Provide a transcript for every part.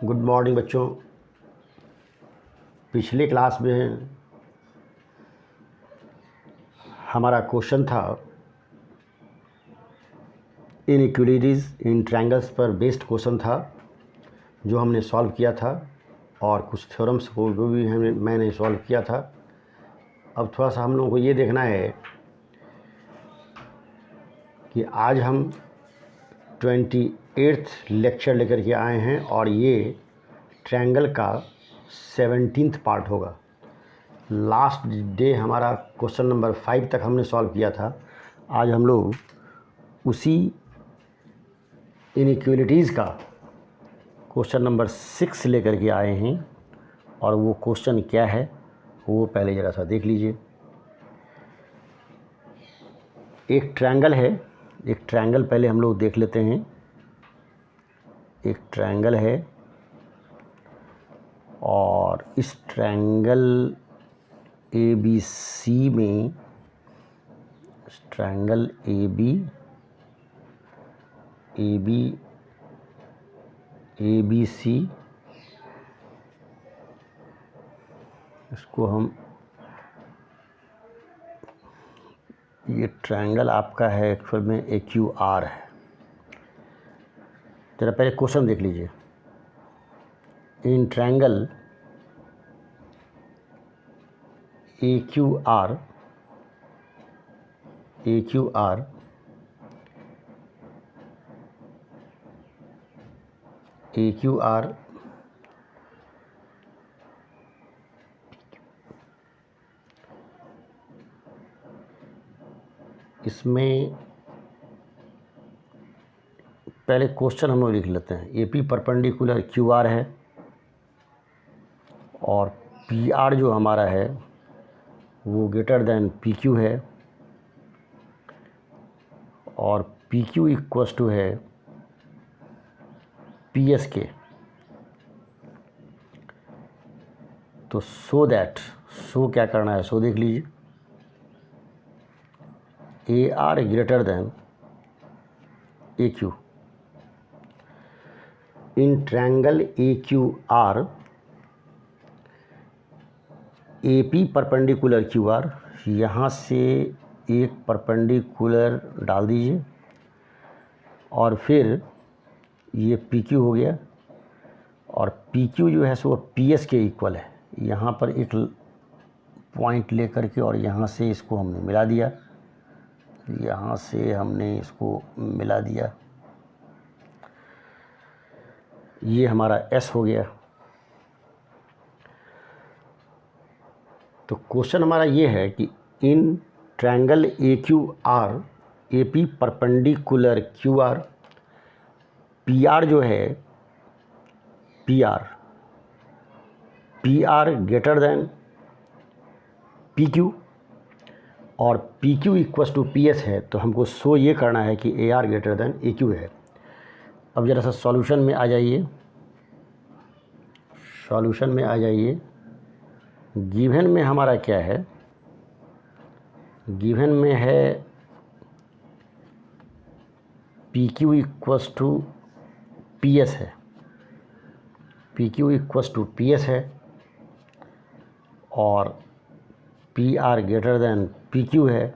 Good morning बच्चों। पिछले class में हमारा क्वेश्चन था इनइक्वालिटीज़ इन ट्रायंगल्स पर बेस्ड क्वेश्चन था जो हमने सॉल्व किया था और कुछ थ्योरम्स को भी मैंने सॉल्व किया था। अब थोड़ा सा हम लोगों को ये देखना है कि आज हम 28th लेक्चर लेकर के आए हैं और ये ट्रायंगल का 17th पार्ट होगा। लास्ट डे हमारा क्वेश्चन नंबर 5 तक हमने सॉल्व किया था। आज हम लोग उसी इनइक्वालिटीज़ का क्वेश्चन नंबर 6 लेकर के आए हैं और वो क्वेश्चन क्या है वो पहले ज़रा सा देख लीजिए। एक ट्रायंगल है, एक ट्रायंगल पहले हम लोग देख लेते हैं। एक ट्रायंगल है और इस ट्रायंगल ABC में ट्रायंगल ABC इसको हम ये ट्रायंगल आपका है एक्चुअल में AQR है। जरा पहले क्वेश्चन देख लीजिए। इन ट्रायंगल AQR इसमें पहले क्वेश्चन हम लोग लिख लेते हैं। AP परपेंडिकुलर QR है और PR जो हमारा है वो ग्रेटर देन PQ है और PQ इक्वस टू है PS के। तो सो क्या करना है, सो देख लीजिए। AR greater than AQ। In triangle AQR AP perpendicular QR, यहाँ से एक परपेंडिकुलर डाल दीजिए और फिर ये PQ हो गया और PQ जो है सो PS के इक्वल है। यहाँ पर एक पॉइंट लेकर के और यहाँ से इसको हमने मिला दिया, यहाँ से हमने इसको मिला दिया, ये हमारा S हो गया। तो क्वेश्चन हमारा ये है कि in triangle AQR AP perpendicular QR PR जो है PR ग्रेटर देन PQ और PQ इक्वस टू PS है। तो हमको सो ये करना है कि AR ग्रेटर देन AQ है। अब ज़रा सा सॉल्यूशन में आ जाइए। गिवन में हमारा क्या है, गिवन में है PQ इक्वस टू PS है, PQ इक्वस टू PS है और PR ग्रेटर देन PQ है।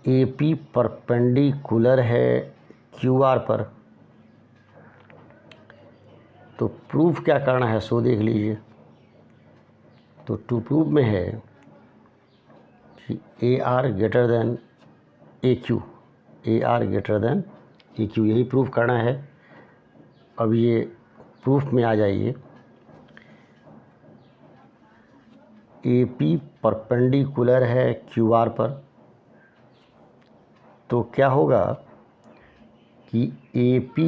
AP परपेंडिकुलर है QR पर। तो प्रूफ क्या करना है सो देख लीजिए। तो टू प्रूफ में है कि AR greater than AQ, AR greater than AQ, यही प्रूफ करना है। अब ये प्रूफ में आ जाइए। AP परपेंडिकुलर है QR पर, तो क्या होगा कि AP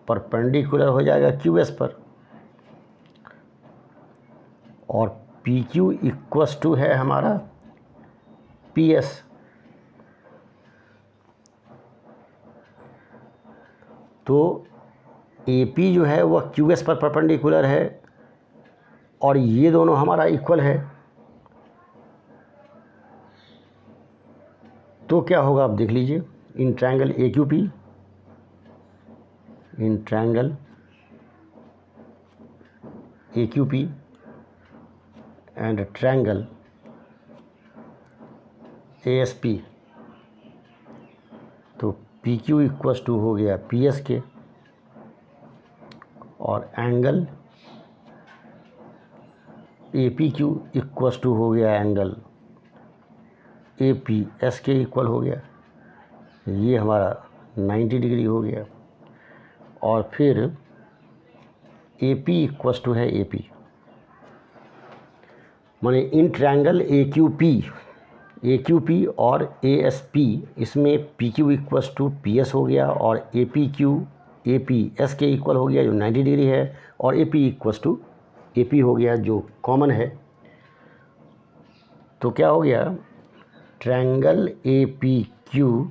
परपेंडिकुलर हो जाएगा QS पर और PQ इक्वस टू है हमारा PS। तो AP जो है वह QS पर परपेंडिकुलर है और ये दोनों हमारा इक्वल है। तो क्या होगा आप देख लीजिए। In triangle AQP in triangle AQP and triangle ASP, तो PQ इक्वस टू हो गया PSK और एंगल APQ इक्वस टू हो गया एंगल APSK इक्वल हो गया, ये हमारा 90 डिग्री हो गया। और फिर AP इक्वस टू है AP, माने इन ट्रायंगल AQP और ASP, इसमें PQ इक्वस टू PS हो गया और APS के इक्वल हो गया जो 90 डिग्री है, और AP इक्वस टू AP हो गया जो कॉमन है। तो क्या हो गया, ट्रायंगल APQ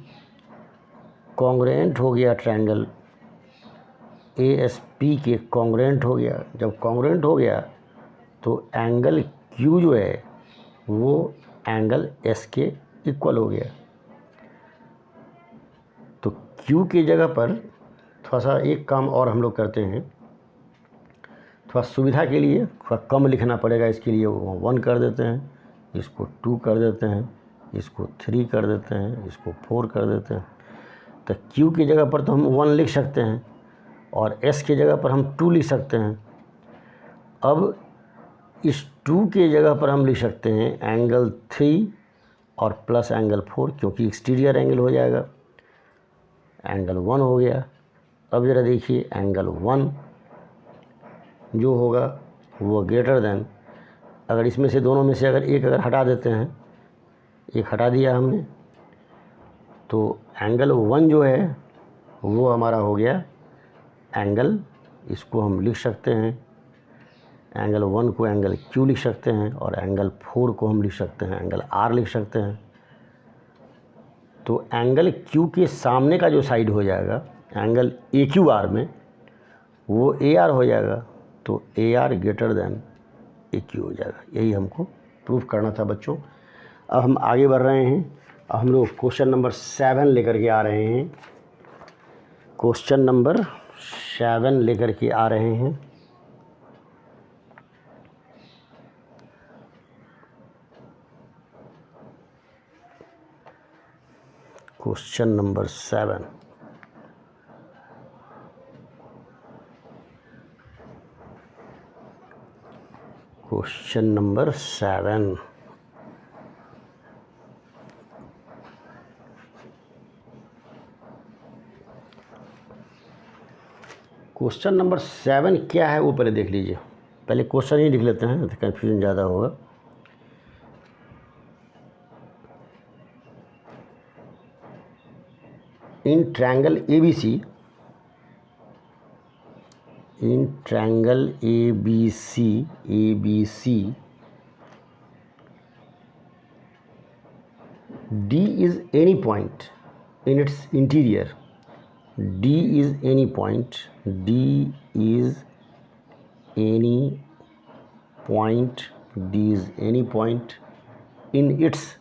कॉन्ग्रुएंट हो गया ट्रायंगल ASP के कॉन्ग्रुएंट हो गया। जब कॉन्ग्रुएंट हो गया तो एंगल Q जो है वो एंगल S के इक्वल हो गया। तो Q की जगह पर थोड़ा सा एक काम और हम लोग करते हैं, थोड़ा सुविधा के लिए थोड़ा कम लिखना पड़ेगा, इसके लिए 1 कर देते हैं, इसको 2 कर देते हैं, इसको 3 कर देते हैं, इसको 4 कर देते हैं। तो Q की जगह पर तो हम 1 लिख सकते हैं और S की जगह पर हम 2 लिख सकते हैं। अब इस 2 की जगह पर हम लिख सकते हैं एंगल 3 और प्लस एंगल 4, क्योंकि एक्सटीरियर एंगल हो जाएगा। एंगल 1 हो गया। अब ज़रा देखिए एंगल 1 जो होगा वो ग्रेटर देन, अगर इसमें से दोनों में से अगर एक अगर हटा देते हैं, एक हटा दिया हमने, तो एंगल 1 जो है वो हमारा हो गया एंगल, इसको हम लिख सकते हैं एंगल 1 को एंगल Q लिख सकते हैं और एंगल 4 को हम लिख सकते हैं एंगल R लिख सकते हैं। तो एंगल Q के सामने का जो साइड हो जाएगा एंगल AQR में, वो AR हो जाएगा। तो AR ग्रेटर देन AQ हो जाएगा। यही हमको प्रूफ करना था बच्चों। अब हम आगे बढ़ रहे हैं। अब हम लोग क्वेश्चन नंबर 7 लेकर के आ रहे हैं। क्वेश्चन नंबर 7 लेकर के आ रहे हैं। Question number 7, question number 7, question number 7 क्या है वो पहले देख लीजिए। पहले क्वेश्चन ही लिख लेते हैं, तो कन्फ्यूजन ज़्यादा होगा। In triangle ABC, in triangle ABC D is any point in its interior, D is any point, D is any point, D is any point in its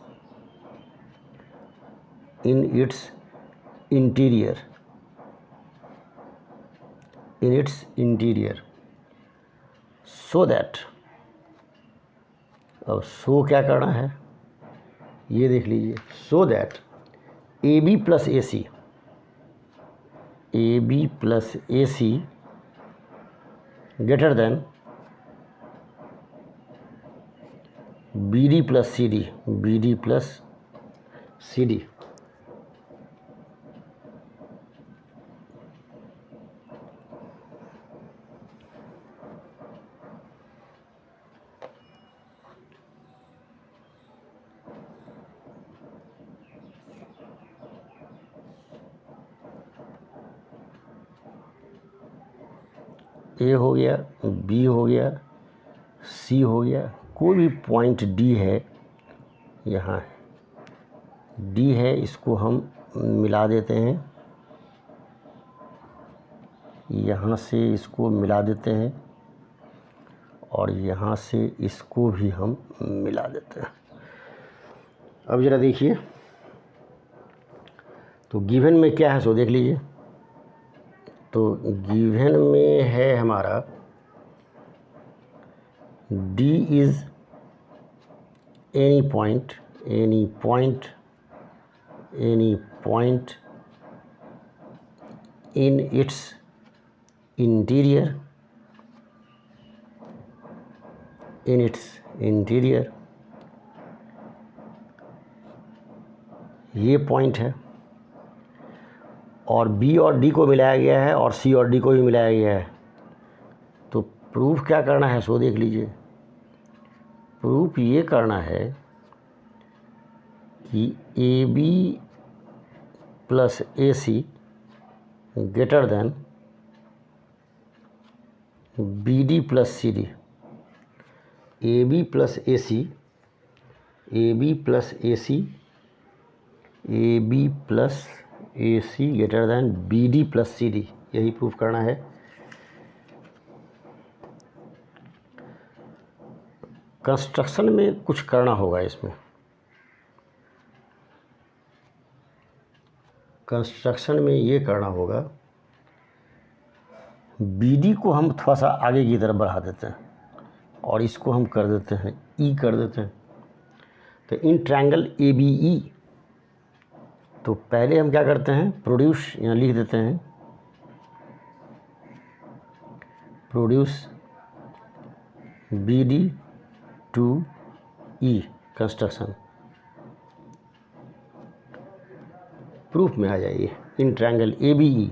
interior, in its interior, so that, अब सो क्या करना है ये देख लीजिए। So that AB plus AC, AB plus AC greater than BD plus CD, BD plus CD। A हो गया, B हो गया, C हो गया, कोई भी पॉइंट D है, यहाँ D है, इसको हम मिला देते हैं, यहाँ से इसको मिला देते हैं और यहाँ से इसको भी हम मिला देते हैं। अब ज़रा देखिए तो गिवन में क्या है सो देख लीजिए। तो गिवन में है हमारा D is any point in its interior ये पॉइंट है, और B और D को मिलाया गया है और C और D को भी मिलाया गया है। तो प्रूफ क्या करना है सो देख लीजिए। प्रूफ ये करना है कि AB plus AC greater than BD plus CD। AB plus AC greater than BD plus CD, यही प्रूफ करना है। कंस्ट्रक्शन में कुछ करना होगा इसमें। कंस्ट्रक्शन में ये करना होगा, BD को हम थोड़ा सा आगे की तरफ बढ़ा देते हैं और इसको हम कर देते हैं E कर देते हैं। तो इन ट्रायंगल ABE, तो पहले हम क्या करते हैं, प्रोड्यूस यहाँ लिख देते हैं, produce BD to E construction. Proof में आ जाइए, इन ट्रायंगल ABE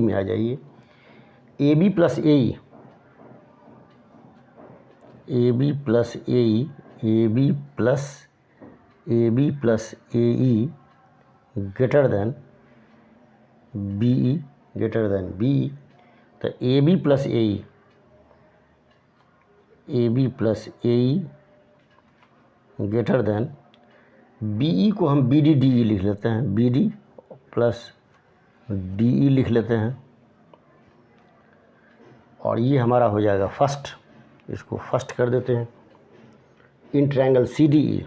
में आ जाइए। AB plus AE greater than BE तो AB plus AE greater than BE को हम BD लिख लेते हैं, BD प्लस DE लिख लेते हैं, और ये हमारा हो जाएगा फर्स्ट। इसको फर्स्ट कर देते हैं। इन ट्रायंगल CDE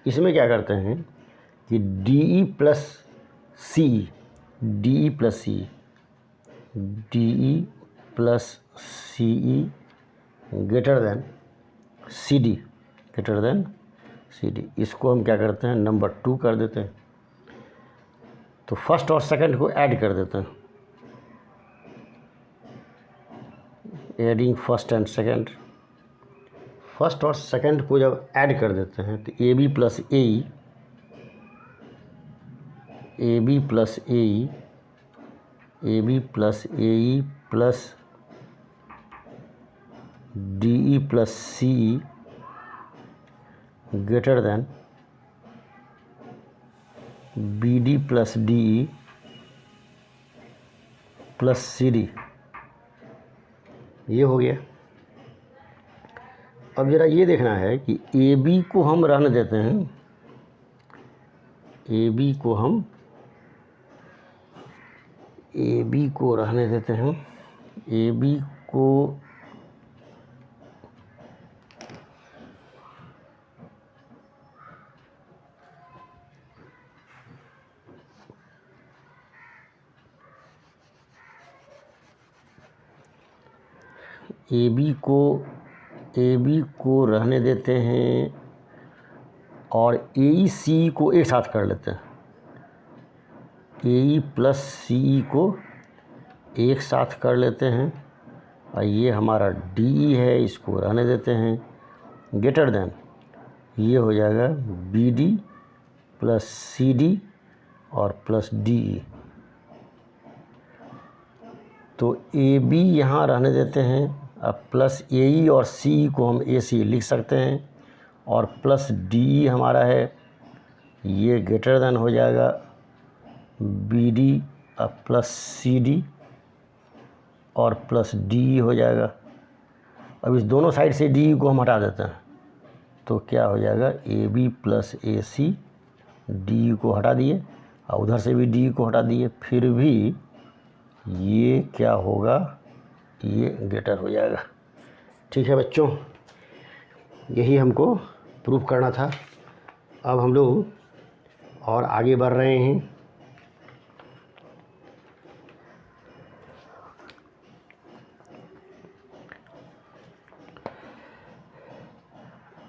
इसमें क्या करते हैं कि DE plus CE greater than CD। इसको हम क्या करते हैं, नंबर 2 कर देते हैं। तो फर्स्ट और सेकंड को ऐड कर देते हैं, adding first and second. First और सेकंड को जब ऐड कर देते हैं तो AB plus AE plus DE plus CE greater than BD plus DE plus CD, ये हो गया। अब ज़रा ये देखना है कि AB को हम रहने देते हैं, AB को रहने देते हैं। AB को रहने देते हैं और AE को एक साथ कर लेते हैं। AE प्लस CE को एक साथ कर लेते हैं, और ये हमारा DE है, इसको रहने देते हैं। ग्रेटर देन ये हो जाएगा BD प्लस CD और प्लस DE। तो AB यहाँ रहने देते हैं। अब प्लस AE और CE को हम AC लिख सकते हैं, और प्लस DE हमारा है, ये ग्रेटर देन हो जाएगा BD प्लस CD और प्लस DE हो जाएगा। अब इस दोनों साइड से DE को हम हटा देते हैं, तो क्या हो जाएगा, AB प्लस AC, DE को हटा दिए और उधर से भी DE को हटा दिए, फिर भी ये क्या होगा, ये गेटर हो जाएगा। ठीक है बच्चों, यही हमको प्रूफ करना था। अब हम लोग और आगे बढ़ रहे हैं।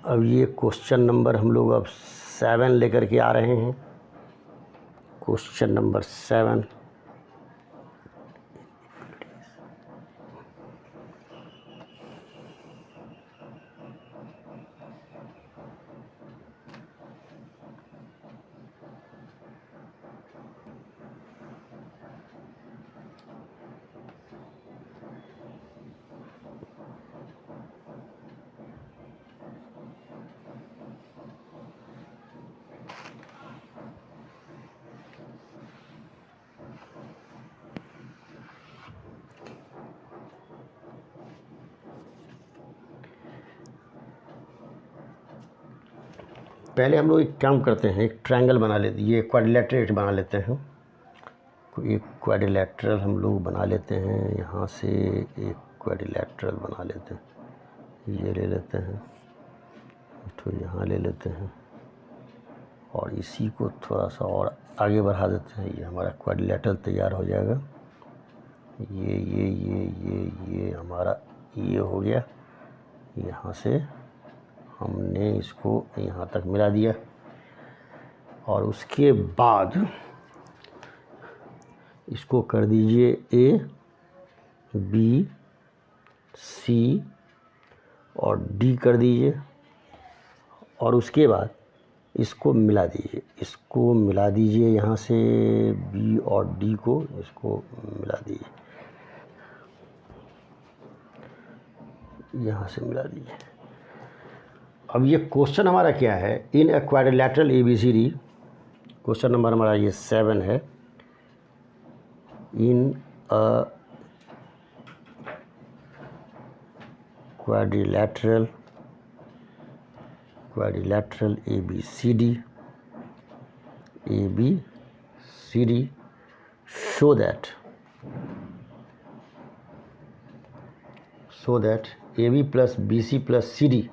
अब ये क्वेश्चन नंबर हम लोग अब 7 लेकर के आ रहे हैं। Question number 7। पहले हम लोग एक काम करते हैं, एक ट्रायंगल बना लेते, ये क्वाड्रिलेटरल बना लेते हैं। एक क्वाड्रिलेटरल हम लोग बना लेते हैं, यहाँ से एक क्वाड्रिलेटरल बना लेते हैं। ये ले लेते हैं, तो यहाँ ले लेते हैं और इसी को थोड़ा सा और आगे बढ़ा देते हैं। ये हमारा क्वाड्रिलेटरल तैयार हो जाएगा। ये हमारा ये हो गया। यहाँ से हमने इसको यहाँ तक मिला दिया और उसके बाद इसको कर दीजिए A, B, C और D कर दीजिए और उसके बाद इसको मिला दीजिए। इसको मिला दीजिए, यहाँ से B और D को इसको मिला दीजिए, यहाँ से मिला दीजिए। अब ये क्वेश्चन हमारा क्या है, in a quadrilateral ABCD। Question number हमारा ये 7 है। In a quadrilateral ABCD show that AB plus BC plus CD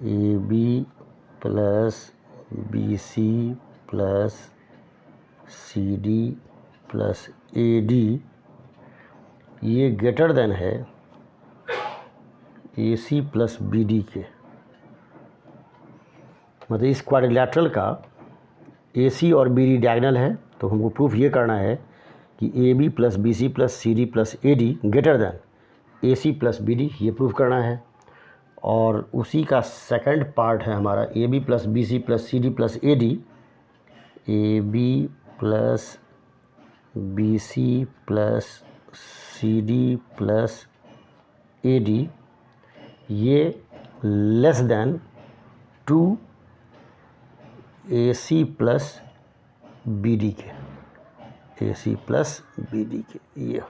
AB plus BC plus CD plus AD ये ग्रेटर देन है AC प्लस BD के। मतलब इस क्वाड्रिलेटरल का AC और BD डायगोनल है, तो हमको प्रूफ ये करना है कि AB plus BC plus CD plus AD greater than AC plus BD, ये प्रूफ करना है। और उसी का सेकंड पार्ट है हमारा AB plus BC plus CD plus AD, AB plus BC plus CD plus AD ये less than 2 AC plus BD के, AC प्लस BD के। ये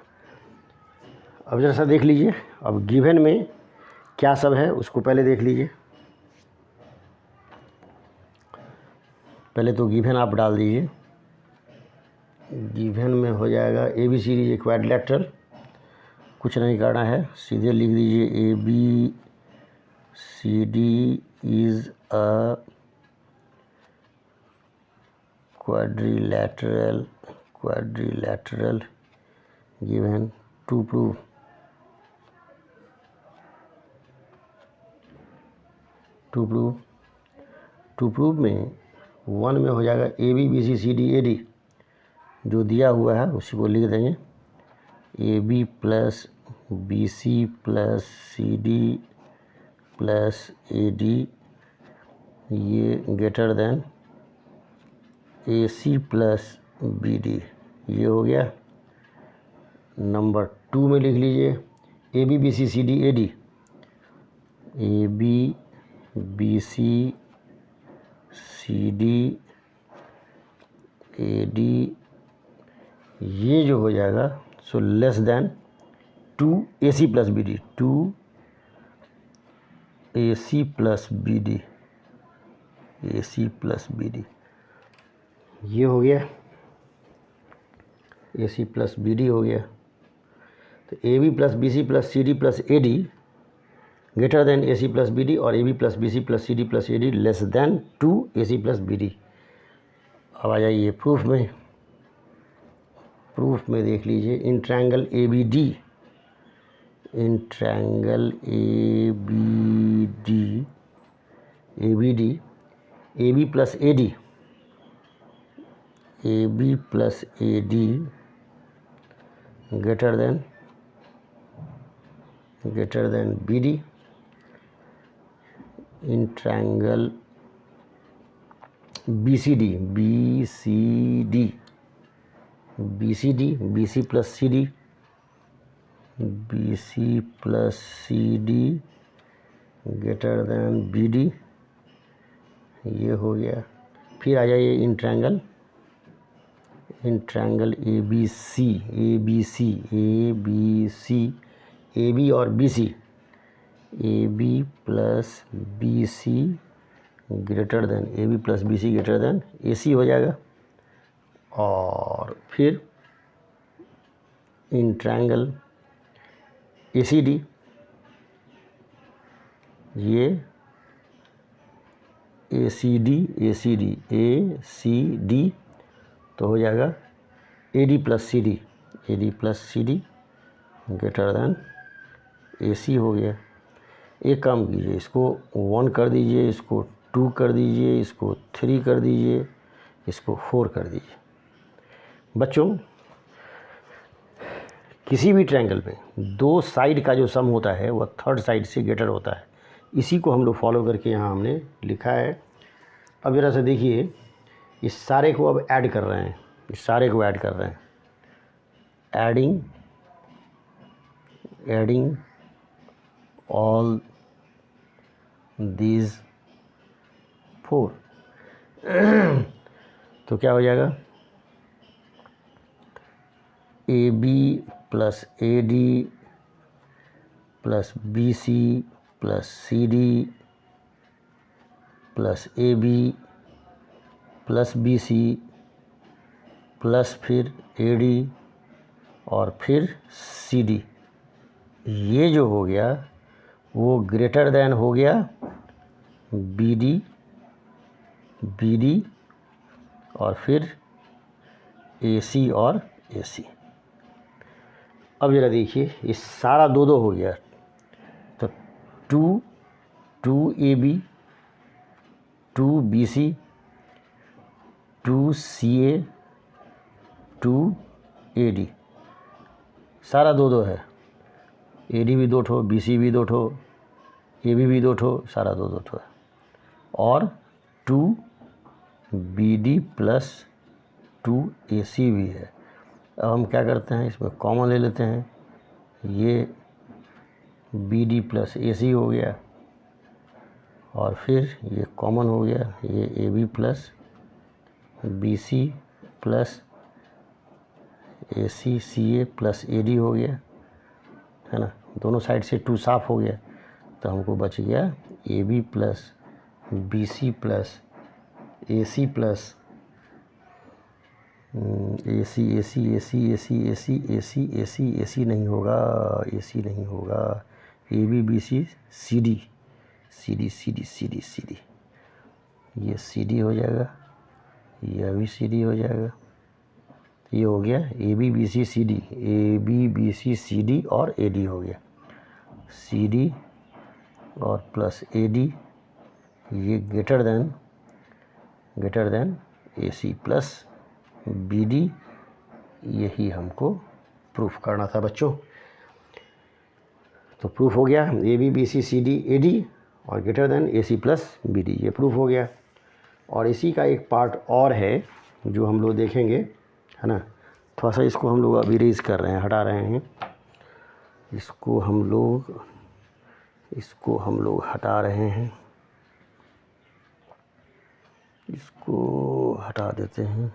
अब जरा सा देख लीजिए, अब गिवन में क्या सब है उसको पहले देख लीजिए। पहले तो गिवन आप डाल दीजिए। गिवन में हो जाएगा ABCD क्वाड्रिलेटरल, कुछ नहीं करना है, सीधे लिख दीजिए ABCD is a quadrilateral given to prove में 1 में हो जाएगा AB BC CD AD, जो दिया हुआ है उसी को लिख देंगे। AB plus BC plus CD plus AD ये greater then AC plus BD, ये हो गया। नंबर 2 में लिख लीजिए AB BC CD AD, AB BC CD AD ये जो हो जाएगा so less than 2 AC plus BD, 2 AC plus BD, AC plus BD ये हो गया। A C plus B D हो गया। तो A B plus B C plus C D plus A D greater than A C plus B D और A B plus B C plus C D plus A D less than 2 A C plus B D. अब आ जाइए proof में। Proof में देख लीजिए, in triangle A B D, in triangle A B D, A B D, A B plus A D, A B plus A D greater than B D. In triangle B C D, B C D, B C D, B C plus C D, B C plus C D greater than B D, ये हो गया। फिर आ जाइए in triangle A B C, A B C, A B C, A B और B C, A B plus B C greater than, A B plus B C greater than A C हो जाएगा। और फिर इन triangle ए C D, ये A C D, A C D, A C D तो हो जाएगा A D plus C D, A D plus C D greater than A C हो गया। एक काम कीजिए, इसको 1 कर दीजिए, इसको 2 कर दीजिए, इसको 3 कर दीजिए, इसको 4 कर दीजिए। बच्चों, किसी भी ट्रायंगल में 2 साइड का जो सम होता है वह थर्ड साइड से ग्रेटर होता है। इसी को हम लोग फॉलो करके यहाँ हमने लिखा है। अब जरा से देखिए, इस सारे को अब ऐड कर रहे हैं, इस सारे को ऐड कर रहे हैं। एडिंग ऑल दीज 4 तो क्या हो जाएगा, A B plus A D plus B C plus C D plus A B plus B C plus फिर ए डी और फिर सी डी, ये जो हो गया वो ग्रेटर देन हो गया बी डी और फिर ए सी और ए सी। अब जरा देखिए, ये सारा 2 हो गया। तो 2 A B, 2 B C, 2 C A, 2 A D, सारा 2 है। ए डी भी 2 ठो, बी सी भी 2 ठो, ए बी भी 2 ठो, सारा 2 ठो है। और 2 बी डी प्लस 2 ए सी भी है। अब हम क्या करते हैं, इसमें कॉमन ले लेते हैं। ये B D plus A C हो गया और फिर ये कॉमन हो गया, ये A B plus B C plus A C C A plus A D हो गया, है ना। दोनों साइड से 2 साफ हो गया, तो हमको बच गया A B plus B C plus A C plus A C A C A C A C A C A C A C A C नहीं होगा, ए सी नहीं होगा। A B B C C D C D C D C D C D, ये C D हो जाएगा, यह भी C D हो जाएगा। ये हो गया A B B C C D, A B B C C D और ए डी हो गया। सी डी और प्लस ए डी, ये greater than A C plus B D, यही हमको प्रूफ करना था बच्चों। तो प्रूफ हो गया A B B C C D A D और greater than A C plus B D, ये प्रूफ हो गया। और इसी का एक पार्ट और है जो हम लोग देखेंगे, है ना। थोड़ा सा इसको हम लोग अभी इरेज कर रहे हैं, हटा रहे हैं, इसको हम लोग हटा रहे हैं, इसको हटा देते हैं।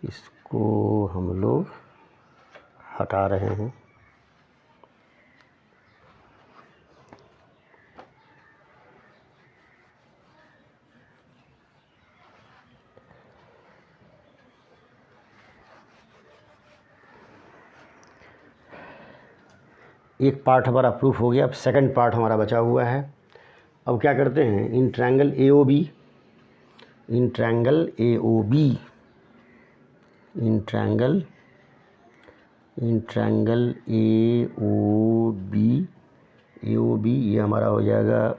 इसको हम लोग हटा रहे हैं। एक पार्ट हमारा प्रूफ हो गया, अब सेकंड पार्ट हमारा बचा हुआ है। अब क्या करते हैं, in triangle AOB, in triangle AOB ये हमारा हो जाएगा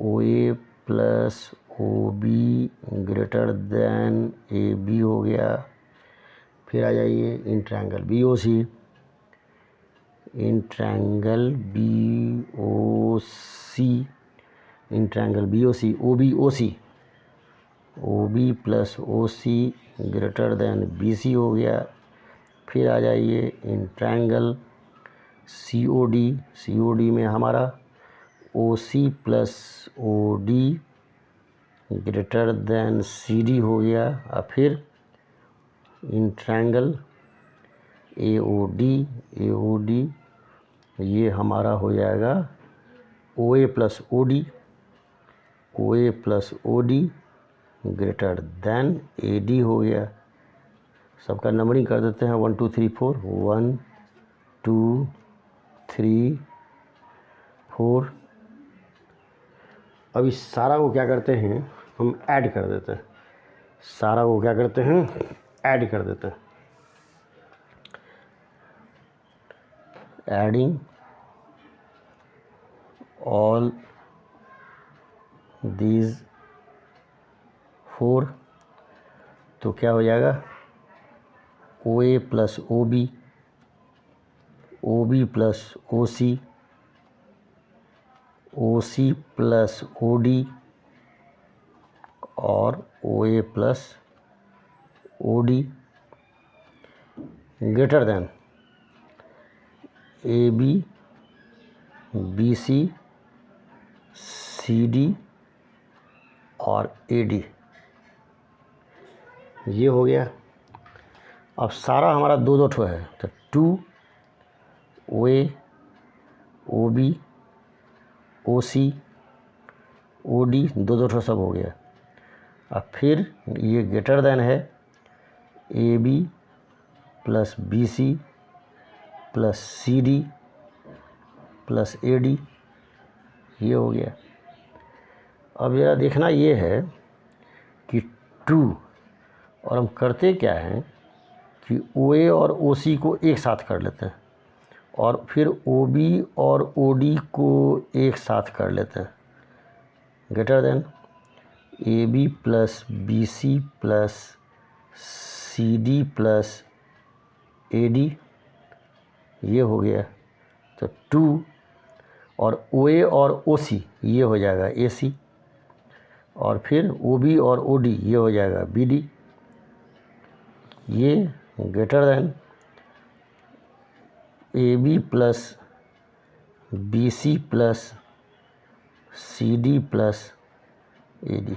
OA plus OB greater than AB हो गया। फिर आ जाइए in triangle BOC, in triangle BOC OB plus OC greater than BC हो गया। फिर आ जाइए इन ट्रायंगल COD में हमारा OC plus OD greater than CD हो गया। और फिर इन ट्रायंगल AOD ये हमारा हो जाएगा OA plus OD greater than AD हो गया। सबका नंबरिंग कर देते हैं 1 2 3 4, 1 2 3 4। अब इस सारा को क्या करते हैं, हम ऐड कर देते हैं। सारा को क्या करते हैं, ऐड कर देते हैं। एडिंग ऑल दीज 4, तो क्या हो जाएगा, OA plus OB plus OC plus OD और OA plus OD greater than AB BC CD और AD, ये हो गया। अब सारा हमारा दो ठो है, तो 2 OA OB OC OD दो ठो सब हो गया। अब फिर ये ग्रेटर देन है AB plus BC plus CD plus AD, ये हो गया। अब जरा देखना ये है कि 2, और हम करते क्या हैं कि OA और OC को एक साथ कर लेते हैं और फिर OB और OD को एक साथ कर लेते हैं। Greater than AB plus BC plus CD plus AD, ये हो गया। तो 2 और OA और OC ये हो जाएगा AC, और फिर OB और OD ये हो जाएगा BD, ये greater then AB plus BC plus CD plus AD।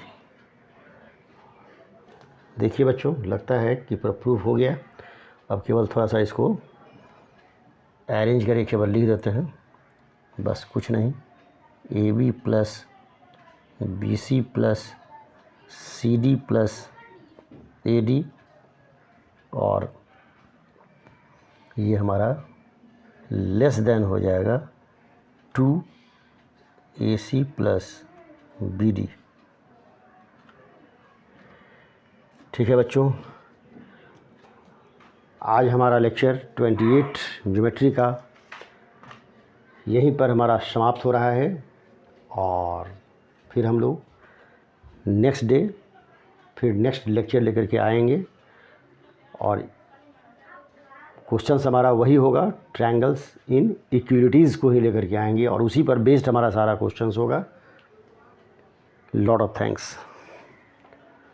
देखिए बच्चों, लगता है कि प्रूफ हो गया। अब केवल थोड़ा सा इसको अरेंज करके केवल लिख देते हैं, बस कुछ नहीं। AB plus BC plus CD plus AD, और ये हमारा लेस देन हो जाएगा 2 AC प्लस BD। ठीक है बच्चों, आज हमारा लेक्चर 28 ज्योमेट्री का यहीं पर हमारा समाप्त हो रहा है, और फिर हम लोग नेक्स्ट डे फिर नेक्स्ट लेक्चर लेकर के आएंगे, और क्वेश्चंस हमारा वही होगा, ट्रायंगल्स इन इक्वलिटीज़ को ही लेकर के आएंगे, और उसी पर बेस्ड हमारा सारा क्वेश्चंस होगा। Lot of thanks.